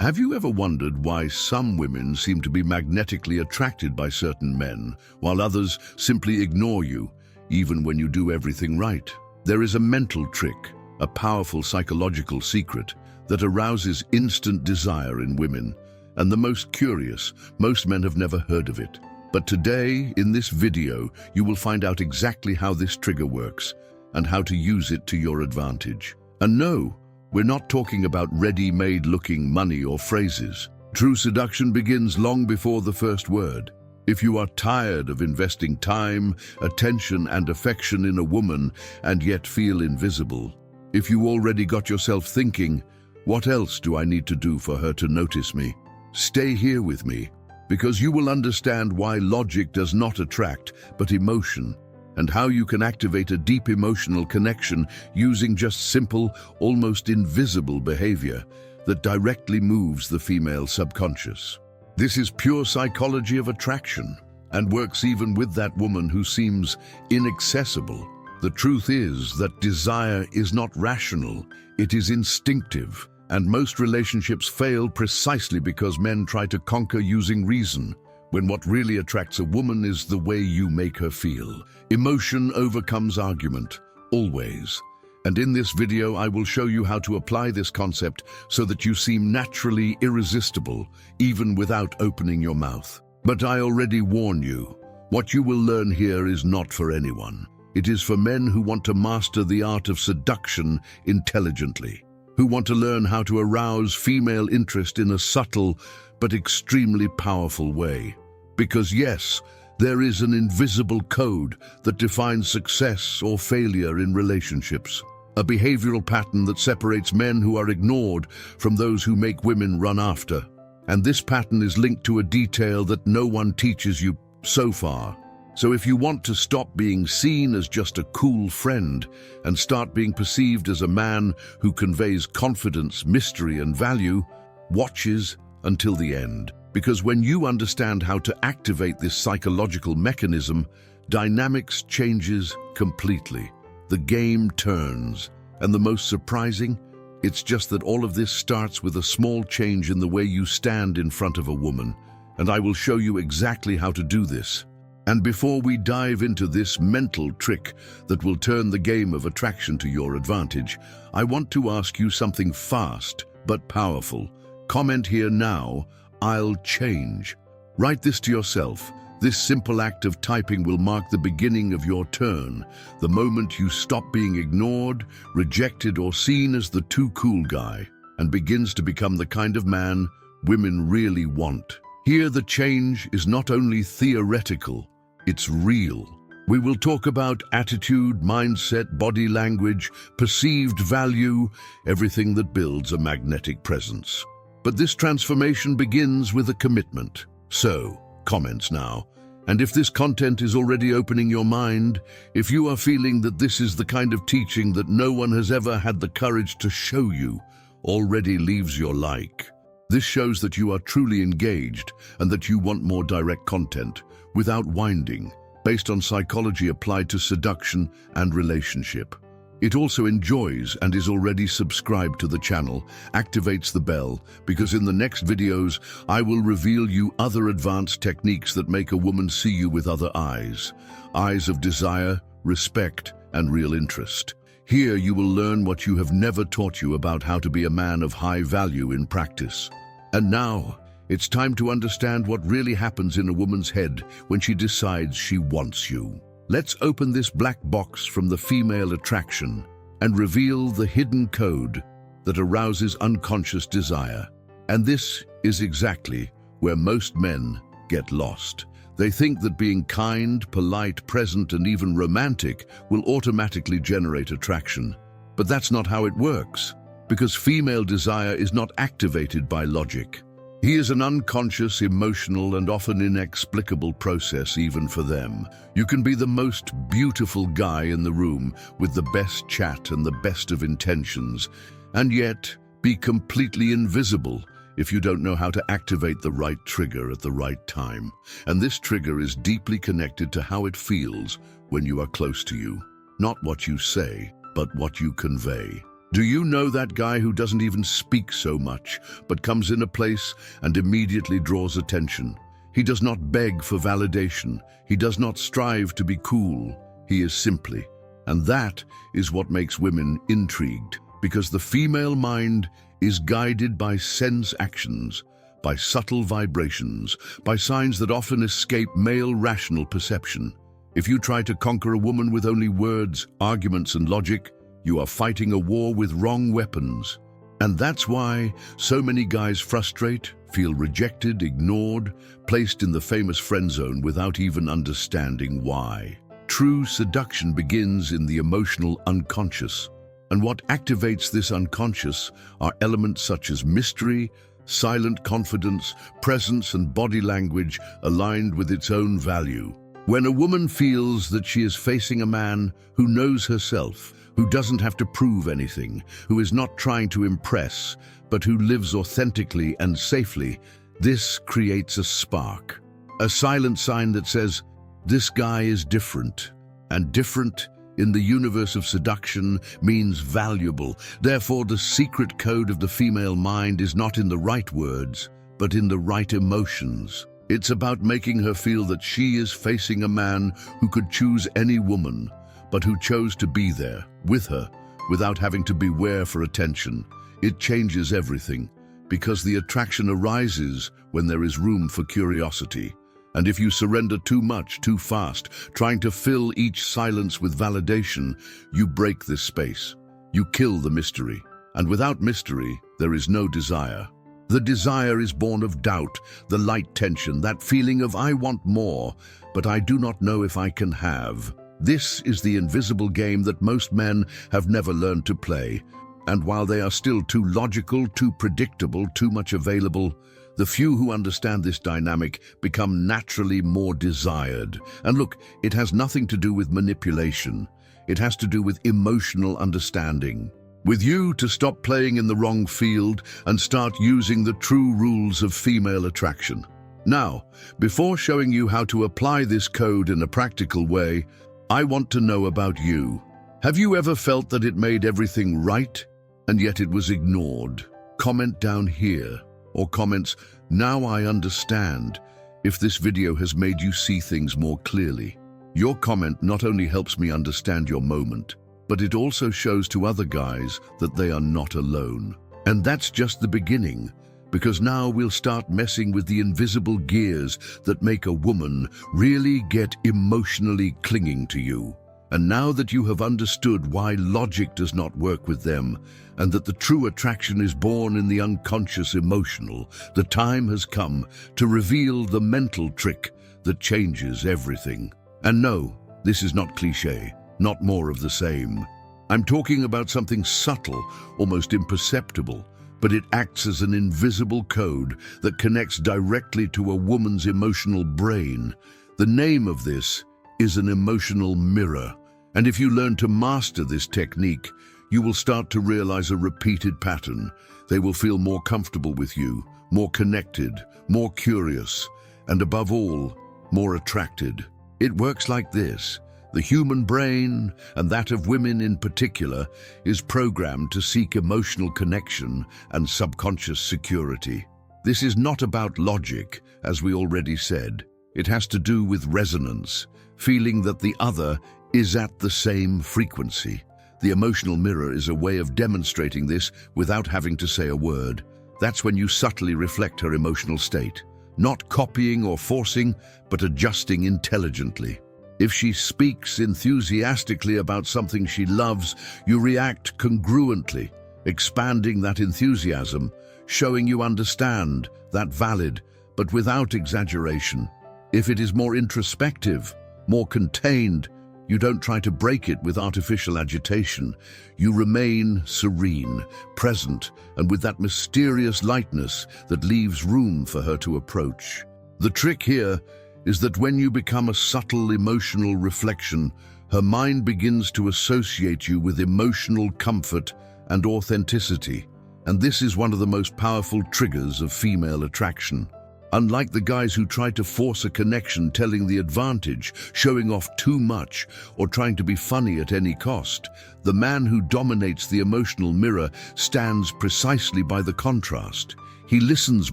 Have you ever wondered why some women seem to be magnetically attracted by certain men, while others simply ignore you, even when you do everything right? There is a mental trick, a powerful psychological secret that arouses instant desire in women, and the most curious, most men have never heard of it. But today, in this video, you will find out exactly how this trigger works and how to use it to your advantage. And no, we're not talking about ready-made looking money or phrases. True seduction begins long before the first word. If you are tired of investing time, attention, and affection in a woman and yet feel invisible, if you already got yourself thinking, what else do I need to do for her to notice me? Stay here with me, because you will understand why logic does not attract, but emotion, and how you can activate a deep emotional connection using just simple, almost invisible behavior that directly moves the female subconscious. This is pure psychology of attraction and works even with that woman who seems inaccessible. The truth is that desire is not rational, it is instinctive, and most relationships fail precisely because men try to conquer using reason, when what really attracts a woman is the way you make her feel. Emotion overcomes argument, always. And in this video, I will show you how to apply this concept so that you seem naturally irresistible, even without opening your mouth. But I already warn you, what you will learn here is not for anyone. It is for men who want to master the art of seduction intelligently, who want to learn how to arouse female interest in a subtle but extremely powerful way. Because yes, there is an invisible code that defines success or failure in relationships. A behavioral pattern that separates men who are ignored from those who make women run after. And this pattern is linked to a detail that no one teaches you so far. So if you want to stop being seen as just a cool friend and start being perceived as a man who conveys confidence, mystery, and value, watches until the end. Because when you understand how to activate this psychological mechanism, dynamics changes completely. The game turns. And the most surprising, it's just that all of this starts with a small change in the way you stand in front of a woman. And I will show you exactly how to do this. And before we dive into this mental trick that will turn the game of attraction to your advantage, I want to ask you something fast but powerful. Comment here now, I'll change. Write this to yourself. This simple act of typing will mark the beginning of your turn, the moment you stop being ignored, rejected, or seen as the too cool guy, and begins to become the kind of man women really want. Here the change is not only theoretical, it's real. We will talk about attitude, mindset, body language, perceived value, everything that builds a magnetic presence. But this transformation begins with a commitment. So, comments now. And if this content is already opening your mind, if you are feeling that this is the kind of teaching that no one has ever had the courage to show you, already leaves your like. This shows that you are truly engaged and that you want more direct content, without winding, based on psychology applied to seduction and relationship. It also enjoys and is already subscribed to the channel, activates the bell, because in the next videos, I will reveal you other advanced techniques that make a woman see you with other eyes. Eyes of desire, respect, and real interest. Here you will learn what you have never taught you about how to be a man of high value in practice. And now, it's time to understand what really happens in a woman's head when she decides she wants you. Let's open this black box from the female attraction and reveal the hidden code that arouses unconscious desire. And this is exactly where most men get lost. They think that being kind, polite, present, and even romantic will automatically generate attraction. But that's not how it works, because female desire is not activated by logic. He is an unconscious, emotional, and often inexplicable process even for them. You can be the most beautiful guy in the room with the best chat and the best of intentions, and yet be completely invisible if you don't know how to activate the right trigger at the right time. And this trigger is deeply connected to how it feels when you are close to you. Not what you say, but what you convey. Do you know that guy who doesn't even speak so much, but comes in a place and immediately draws attention? He does not beg for validation. He does not strive to be cool. He is simply. And that is what makes women intrigued, because the female mind is guided by sense actions, by subtle vibrations, by signs that often escape male rational perception. If you try to conquer a woman with only words, arguments, and logic, you are fighting a war with wrong weapons. And that's why so many guys frustrate, feel rejected, ignored, placed in the famous friend zone without even understanding why. True seduction begins in the emotional unconscious. And what activates this unconscious are elements such as mystery, silent confidence, presence, and body language aligned with its own value. When a woman feels that she is facing a man who knows herself, who doesn't have to prove anything, who is not trying to impress, but who lives authentically and safely, this creates a spark. A silent sign that says, this guy is different, and different in the universe of seduction means valuable. Therefore, the secret code of the female mind is not in the right words, but in the right emotions. It's about making her feel that she is facing a man who could choose any woman, but who chose to be there, with her, without having to beware for attention. It changes everything, because the attraction arises when there is room for curiosity. And if you surrender too much, too fast, trying to fill each silence with validation, you break this space. You kill the mystery. And without mystery, there is no desire. The desire is born of doubt, the light tension, that feeling of I want more, but I do not know if I can have. This is the invisible game that most men have never learned to play. And while they are still too logical, too predictable, too much available, the few who understand this dynamic become naturally more desired. And look, it has nothing to do with manipulation. It has to do with emotional understanding. With you to stop playing in the wrong field and start using the true rules of female attraction. Now, before showing you how to apply this code in a practical way, I want to know about you. Have you ever felt that it made everything right, and yet it was ignored? Comment down here, or comments, now I understand, if this video has made you see things more clearly. Your comment not only helps me understand your moment, but it also shows to other guys that they are not alone. And that's just the beginning, because now we'll start messing with the invisible gears that make a woman really get emotionally clinging to you. And now that you have understood why logic does not work with them, and that the true attraction is born in the unconscious emotional, the time has come to reveal the mental trick that changes everything. And no, this is not cliché, not more of the same. I'm talking about something subtle, almost imperceptible, but it acts as an invisible code that connects directly to a woman's emotional brain. The name of this is an emotional mirror. And if you learn to master this technique, you will start to realize a repeated pattern. They will feel more comfortable with you, more connected, more curious, and above all, more attracted. It works like this. The human brain, and that of women in particular, is programmed to seek emotional connection and subconscious security. This is not about logic, as we already said. It has to do with resonance, feeling that the other is at the same frequency. The emotional mirror is a way of demonstrating this without having to say a word. That's when you subtly reflect her emotional state, not copying or forcing, but adjusting intelligently. If she speaks enthusiastically about something she loves, you react congruently, expanding that enthusiasm, showing you understand that valid, but without exaggeration. If it is more introspective, more contained, you don't try to break it with artificial agitation. You remain serene, present, and with that mysterious lightness that leaves room for her to approach. The trick here is that when you become a subtle emotional reflection, her mind begins to associate you with emotional comfort and authenticity. And this is one of the most powerful triggers of female attraction. Unlike the guys who try to force a connection, telling the advantage, showing off too much, or trying to be funny at any cost, the man who dominates the emotional mirror stands precisely by the contrast. He listens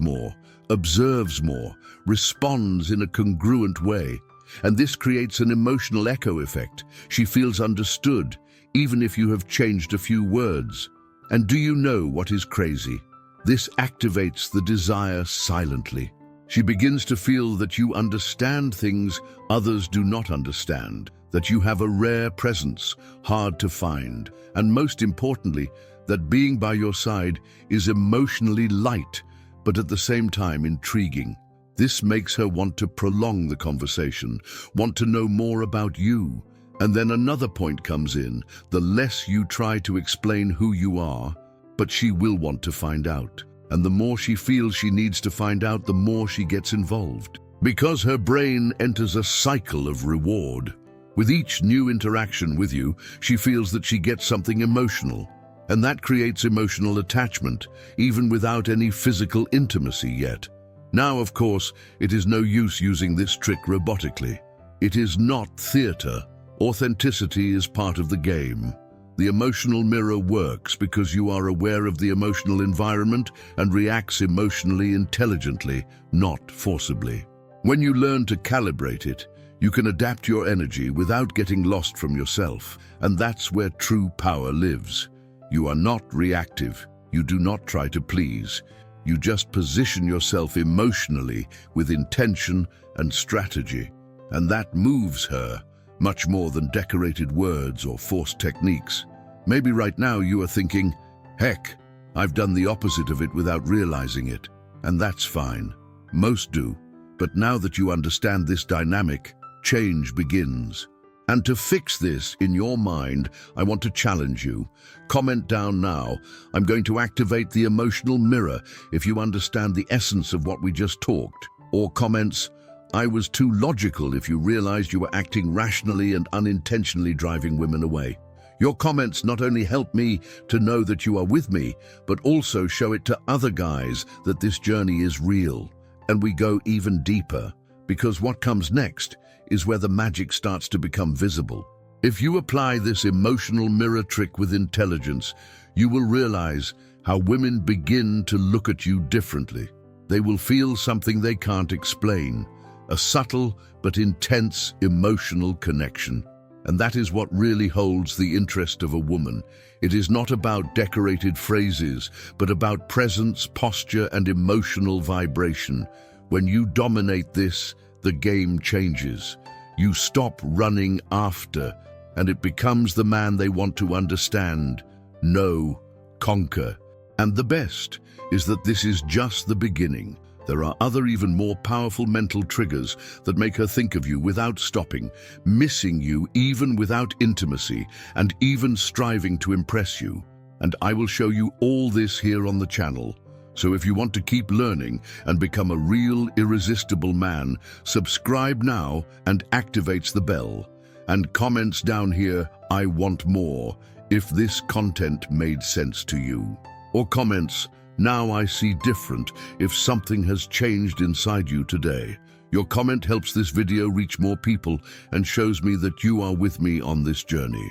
more, observes more, responds in a congruent way. And this creates an emotional echo effect. She feels understood, even if you have changed a few words. And do you know what is crazy? This activates the desire silently. She begins to feel that you understand things others do not understand, that you have a rare presence, hard to find, and most importantly, that being by your side is emotionally light, but at the same time intriguing. This makes her want to prolong the conversation, want to know more about you. And then another point comes in: the less you try to explain who you are, but she will want to find out. And the more she feels she needs to find out, the more she gets involved. Because her brain enters a cycle of reward. With each new interaction with you, she feels that she gets something emotional. And that creates emotional attachment, even without any physical intimacy yet. Now, of course, it is no use using this trick robotically. It is not theater. Authenticity is part of the game. The emotional mirror works because you are aware of the emotional environment and reacts emotionally intelligently, not forcibly. When you learn to calibrate it, you can adapt your energy without getting lost from yourself, and that's where true power lives. You are not reactive. You do not try to please. You just position yourself emotionally with intention and strategy, and that moves her much more than decorated words or forced techniques. Maybe right now you are thinking, heck, I've done the opposite of it without realizing it. And that's fine. Most do. But now that you understand this dynamic, change begins. And to fix this in your mind, I want to challenge you. Comment down now. I'm going to activate the emotional mirror if you understand the essence of what we just talked. Or comments, I was too logical if you realized you were acting rationally and unintentionally driving women away. Your comments not only help me to know that you are with me, but also show it to other guys that this journey is real. And we go even deeper, because what comes next is where the magic starts to become visible. If you apply this emotional mirror trick with intelligence, you will realize how women begin to look at you differently. They will feel something they can't explain, a subtle but intense emotional connection. And that is what really holds the interest of a woman. It is not about decorated phrases, but about presence, posture, and emotional vibration. When you dominate this, the game changes. You stop running after, and it becomes the man they want to understand, know, conquer. And the best is that this is just the beginning. There are other even more powerful mental triggers that make her think of you without stopping, missing you even without intimacy, and even striving to impress you. And I will show you all this here on the channel. So if you want to keep learning and become a real, irresistible man, subscribe now and activates the bell. And comments down here, I want more, if this content made sense to you. Or comments, now I see different, if something has changed inside you today. Your comment helps this video reach more people and shows me that you are with me on this journey.